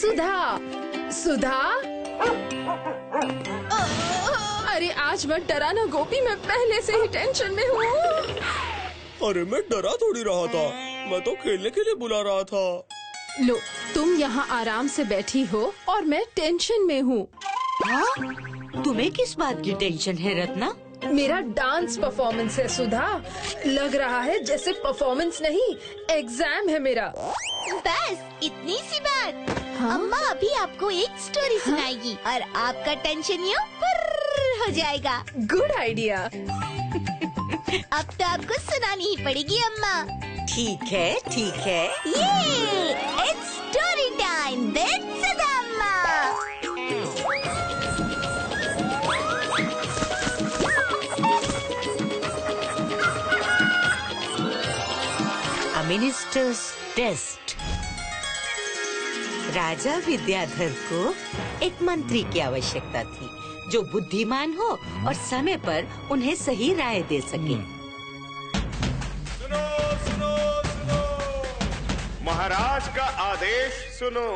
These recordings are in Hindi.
सुधा, सुधा। अरे आज मत डरा ना गोपी, मैं पहले से ही टेंशन में हूँ। अरे मैं डरा थोड़ी रहा था, मैं तो खेलने के लिए बुला रहा था। लो, तुम यहाँ आराम से बैठी हो और मैं टेंशन में हूँ। हाँ? तुम्हें किस बात की टेंशन है रत्ना? मेरा डांस परफॉर्मेंस है सुधा। लग रहा है जैसे परफॉर्मेंस नहीं, एग्जाम है मेरा। बस इतनी सी बात। हाँ? अम्मा अभी आपको एक स्टोरी सुनाएगी और आपका टेंशन यूं फुर्र हो जाएगा। Good idea. अब तो आपको सुनानी ही पड़ेगी अम्मा। ठीक है, ठीक है। ये it's story time with Sudha Amma. Ministers test. राजा विद्याधर को एक मंत्री की आवश्यकता थी जो बुद्धिमान हो और समय पर उन्हें सही राय दे सके। सुनो सुनो सुनो, महाराज का आदेश सुनो।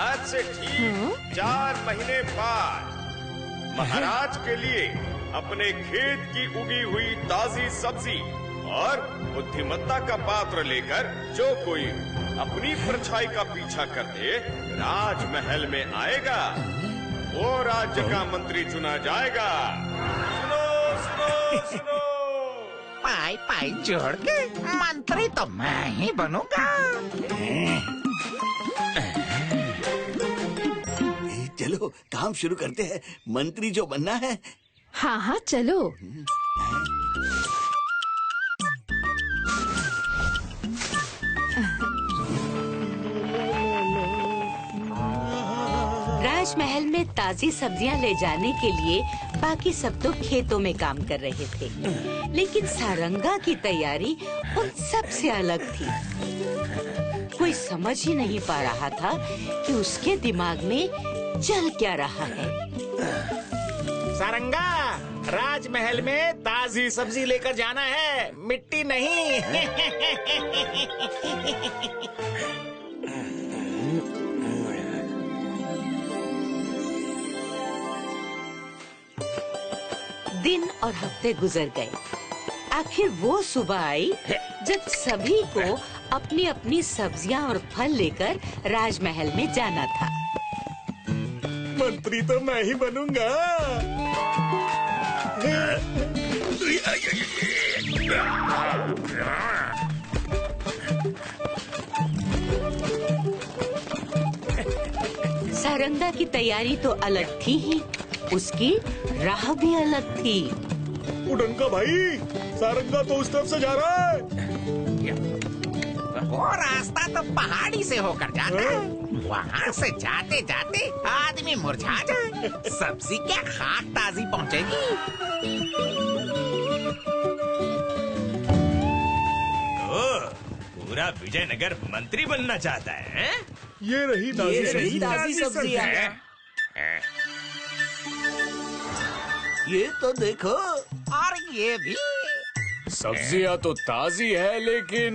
आज से ठीक 4 महीने बाद महाराज के लिए अपने खेत की उगी हुई ताजी सब्जी और बुद्धिमत्ता का पात्र लेकर जो कोई अपनी परछाई का पीछा करके राजमहल में आएगा वो राज्य का मंत्री चुना जाएगा। सुनो सुनो सुनो। पाई पाई जोड़ के मंत्री तो मैं ही बनूंगा। चलो काम शुरू करते हैं, मंत्री जो बनना है। हाँ हाँ चलो। राजमहल में ताजी सब्जियां ले जाने के लिए बाकी सब तो खेतों में काम कर रहे थे, लेकिन सारंगा की तैयारी उन सब से अलग थी। कोई समझ ही नहीं पा रहा था कि उसके दिमाग में चल क्या रहा है। सारंगा, राजमहल में ताजी सब्जी लेकर जाना है, मिट्टी नहीं। दिन और हफ्ते गुजर गए। आखिर वो सुबह आई जब सभी को अपनी अपनी सब्जियां और फल लेकर राजमहल में जाना था। मंत्री तो मैं ही बनूंगा। सारंगा की तैयारी तो अलग थी ही, उसकी राह भी अलग थी। उड़नका भाई, सारंगा तो उस तरफ से जा रहा है। वो रास्ता तो पहाड़ी से होकर जाता है, वहाँ से जाते जाते आदमी मुरझा जाए, सब्जी क्या खाक ताजी पहुँचेगी। पूरा विजयनगर मंत्री बनना चाहता है? ये रही ताजी सब्जियां। ये तो देखो। और ये भी सब्जियां तो ताजी है, लेकिन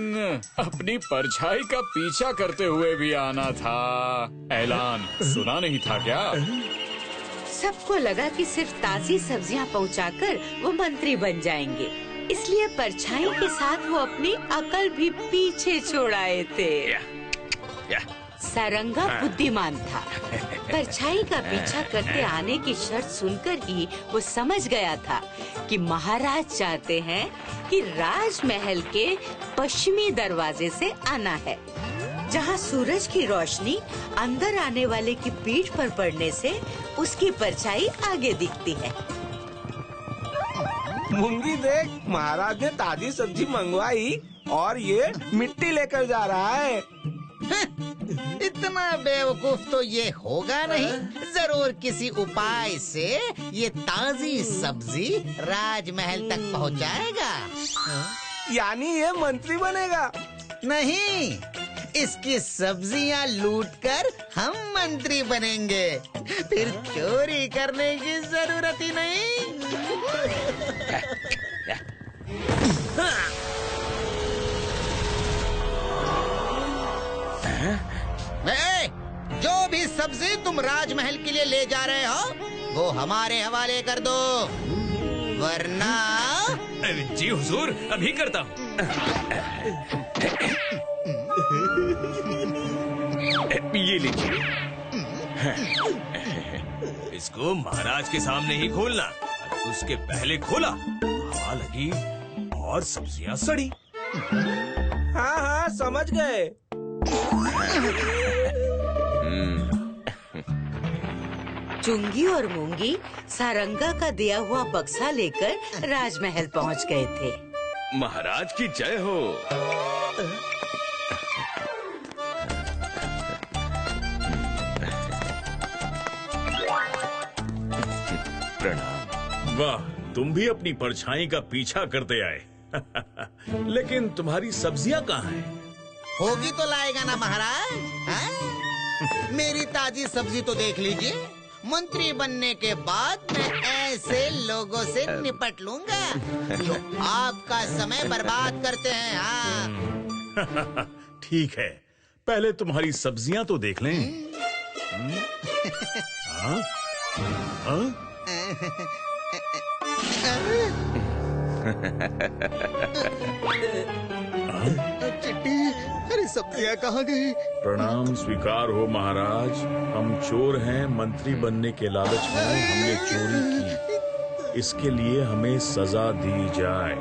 अपनी परछाई का पीछा करते हुए भी आना था। ऐलान सुना नहीं था क्या? सबको लगा कि सिर्फ ताजी सब्जियां पहुंचाकर वो मंत्री बन जाएंगे, इसलिए परछाई के साथ वो अपनी अकल भी पीछे छोड़ आए थे। सारंगा बुद्धिमान था। परछाई का पीछा करते आने की शर्त सुनकर ही वो समझ गया था कि महाराज चाहते हैं कि राजमहल के पश्चिमी दरवाजे से आना है, जहाँ सूरज की रोशनी अंदर आने वाले की पीठ पर पड़ने से उसकी परछाई आगे दिखती है। मुंगी देख, महाराज ने ताजी सब्जी मंगवाई और ये मिट्टी लेकर जा रहा है। इतना बेवकूफ तो ये होगा नहीं, जरूर किसी उपाय से ये ताजी सब्जी राजमहल तक पहुंचाएगा। यानी ये मंत्री बनेगा? नहीं, इसकी सब्जियां लूटकर हम मंत्री बनेंगे, फिर चोरी करने की जरूरत ही नहीं। जो भी सब्जी तुम राजमहल के लिए ले जा रहे हो वो हमारे हवाले कर दो, वरना। जी हुजूर, अभी करता हूँ। ये लीजिए, इसको महाराज के सामने ही खोलना। उसके पहले खोला तो हवा लगी और सब्जियां सड़ी। हाँ हाँ, समझ गए। चुंगी और मूंगी सारंगा का दिया हुआ बक्सा लेकर राजमहल पहुंच गए थे। महाराज की जय हो। प्रणाम। वाह, तुम भी अपनी परछाई का पीछा करते आए। लेकिन तुम्हारी सब्जियां कहाँ हैं? होगी तो लाएगा ना महाराज। हाँ? मेरी ताजी सब्जी तो देख लीजिए। मंत्री बनने के बाद मैं ऐसे लोगों से निपट लूंगा जो आपका समय बर्बाद करते हैं। हाँ। ठीक है, पहले तुम्हारी सब्जियां तो देख लें। हाँ? हाँ? चिट्टी, अरे सब्जियां कहाँ गई? प्रणाम स्वीकार हो महाराज। हम चोर हैं, मंत्री बनने के लालच में हमने चोरी की, इसके लिए हमें सजा दी जाए।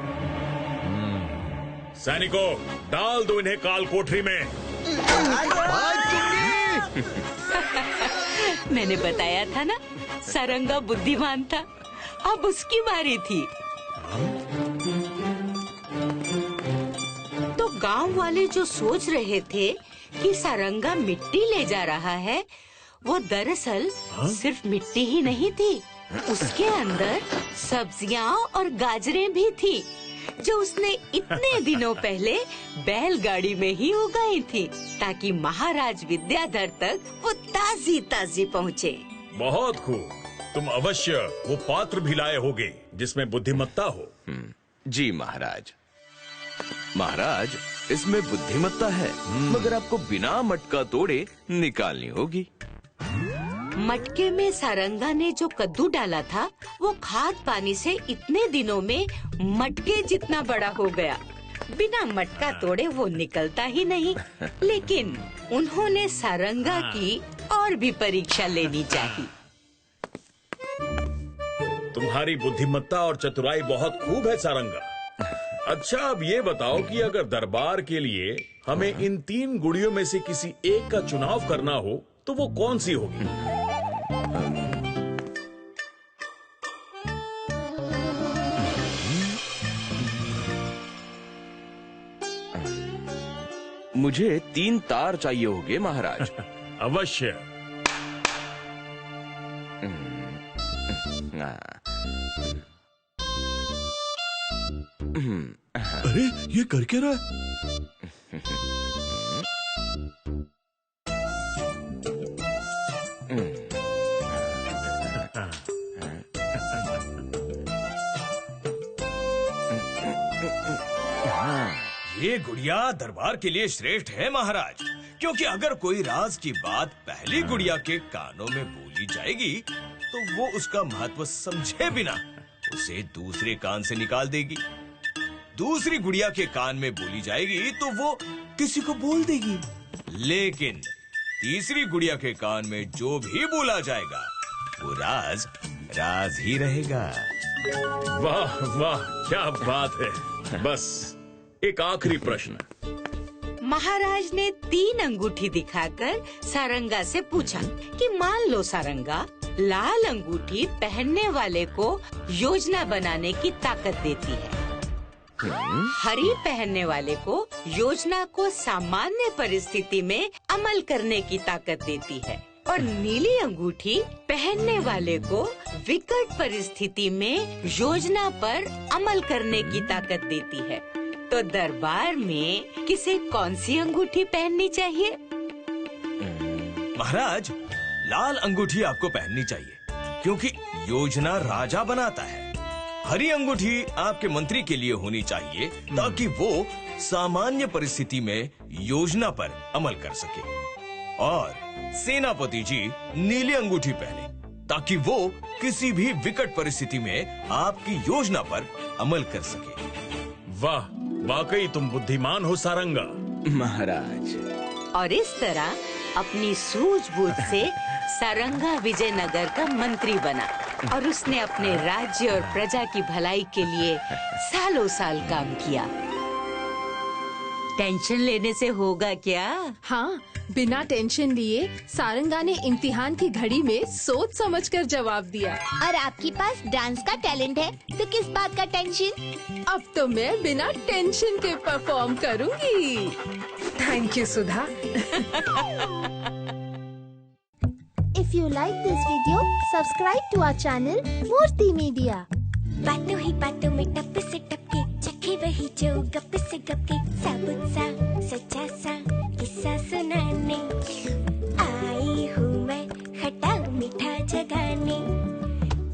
सैनिकों, डाल दो इन्हें काल कोठरी में। मैंने बताया था ना, सारंगा बुद्धिमान था। अब उसकी बारी थी। तो गांव वाले जो सोच रहे थे कि सारंगा मिट्टी ले जा रहा है, वो दरअसल सिर्फ मिट्टी ही नहीं थी, उसके अंदर सब्जियां और गाजरें भी थी, जो उसने इतने दिनों पहले बैलगाड़ी में ही उगाई थी, ताकि महाराज विद्याधर तक वो ताजी ताजी पहुँचे। बहुत खूब, तुम अवश्य वो पात्र भी लाए होगे जिसमें बुद्धिमत्ता हो। जी महाराज। महाराज, इसमें बुद्धिमत्ता है, मगर आपको बिना मटका तोड़े निकालनी होगी। मटके में सारंगा ने जो कद्दू डाला था, वो खाद पानी से इतने दिनों में मटके जितना बड़ा हो गया। बिना मटका तोड़े वो निकलता ही नहीं। लेकिन उन्होंने सारंगा की और भी परीक्षा लेनी चाहिए। तुम्हारी बुद्धिमत्ता और चतुराई बहुत खूब है सारंगा। अच्छा, अब ये बताओ कि अगर दरबार के लिए हमें इन 3 गुड़ियों में से किसी एक का चुनाव करना हो तो वो कौन सी होगी? मुझे 3 तार चाहिए होंगे महाराज। अवश्य। अरे, ये कर क्या रहा है? ये गुड़िया दरबार के लिए श्रेष्ठ है महाराज, क्योंकि अगर कोई राज की बात पहली गुड़िया के कानों में बोली जाएगी तो वो उसका महत्व समझे बिना उसे दूसरे कान से निकाल देगी। दूसरी गुड़िया के कान में बोली जाएगी तो वो किसी को बोल देगी, लेकिन तीसरी गुड़िया के कान में जो भी बोला जाएगा वो राज राज ही रहेगा। वाह वाह, क्या बात है। बस एक आखिरी प्रश्न। महाराज ने 3 अंगूठी दिखाकर सारंगा से पूछा कि मान लो सारंगा, लाल अंगूठी पहनने वाले को योजना बनाने की ताकत देती है, हरी पहनने वाले को योजना को सामान्य परिस्थिति में अमल करने की ताकत देती है, और नीली अंगूठी पहनने वाले को विकट परिस्थिति में योजना पर अमल करने की ताकत देती है। तो दरबार में किसे कौन सी अंगूठी पहननी चाहिए? महाराज, लाल अंगूठी आपको पहननी चाहिए, क्योंकि योजना राजा बनाता है। हरी अंगूठी आपके मंत्री के लिए होनी चाहिए, ताकि वो सामान्य परिस्थिति में योजना पर अमल कर सके। और सेनापति जी नीली अंगूठी पहने ताकि वो किसी भी विकट परिस्थिति में आपकी योजना पर अमल कर सके। वाह, वाकई तुम बुद्धिमान हो सारंगा। महाराज। और इस तरह अपनी सूझबूझ से सारंगा विजयनगर का मंत्री बना और उसने अपने राज्य और प्रजा की भलाई के लिए सालों साल काम किया। टेंशन लेने से होगा क्या? हाँ, बिना टेंशन लिए सारंगा ने इम्तिहान की घड़ी में सोच समझकर जवाब दिया। और आपके पास डांस का टैलेंट है तो किस बात का टेंशन? अब तो मैं बिना टेंशन के परफॉर्म करूंगी। Thank you Sudha. If you like this video, subscribe to our channel Murthy Media. बातों ही बातों में टप से टपके चखे वही जो गप से गपके साबुत सा सच्चा सा किस्सा सुनाने आई हूँ मैं खट्टा मीठा जगाने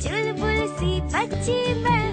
चुलबुल सी बच्ची मैं